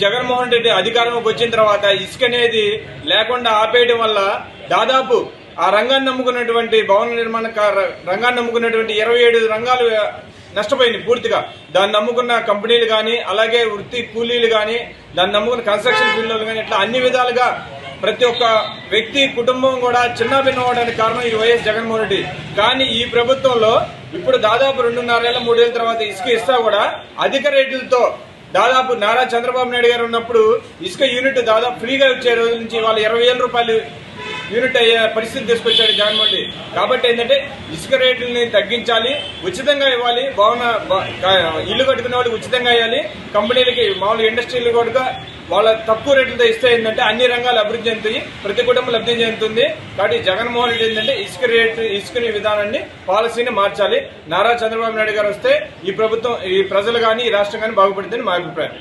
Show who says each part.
Speaker 1: జగన్మోహన్ రెడ్డి అధికారంలోకి వచ్చిన తర్వాత ఇసుక అనేది లేకుండా ఆపేయడం వల్ల దాదాపు ఆ రంగాన్ని నమ్ముకున్నటువంటి భవన నిర్మాణ రంగాన్ని నమ్ముకున్నటువంటి 27 రంగాలు నష్టపోయింది పూర్తిగా. దాన్ని నమ్ముకున్న కంపెనీలు కానీ, అలాగే వృత్తి కూలీలు కానీ, దాన్ని నమ్ముకున్న కన్స్ట్రక్షన్ ఫీల్డ్ కానీ, ఇట్లా అన్ని విధాలుగా ప్రతి ఒక్క వ్యక్తి కుటుంబం కూడా చిన్నభిన్నం అవడానికి కారణం ఈ వైఎస్ జగన్మోహన్ రెడ్డి. కానీ ఈ ప్రభుత్వంలో ఇప్పుడు దాదాపు 2.5 ఏళ్ల 3 ఏళ్ల తర్వాత ఇసుక ఇస్తా కూడా అధిక రేట్లతో దాదాపు నారా చంద్రబాబు నాయుడు గారు ఉన్నప్పుడు ఇసుక యూనిట్ దాదాపు ఫ్రీగా వచ్చే రోజు నుంచి వాళ్ళు 20,000 రూపాయలు యూనిట్ అయ్యే పరిస్థితి తీసుకొచ్చాడు జగన్మోహన్ రెడ్డి. కాబట్టి ఏంటంటే ఇసుక రేట్లని తగ్గించాలి, ఉచితంగా ఇవ్వాలి, ఇల్లు కట్టుకునే వాళ్ళకి ఉచితంగా ఇవ్వాలి, కంపెనీలకి మామూలు ఇండస్ట్రీలు కూడా వాళ్ళ తక్కువ రేట్లతో ఇస్తే ఏంటంటే అన్ని రంగాలు అభివృద్ధి చెందుతాయి, ప్రతి కుటుంబం లబ్ధి చెందుతుంది. కాబట్టి జగన్మోహన్ రెడ్డి ఏంటంటే ఇసుకని విధానాన్ని పాలసీని మార్చాలి. నారా చంద్రబాబు నాయుడు గారు వస్తే ఈ ప్రభుత్వం, ఈ ప్రజలు కానీ, ఈ రాష్ట్రం కానీ బాగుపడుతుందని మా అభిప్రాయం.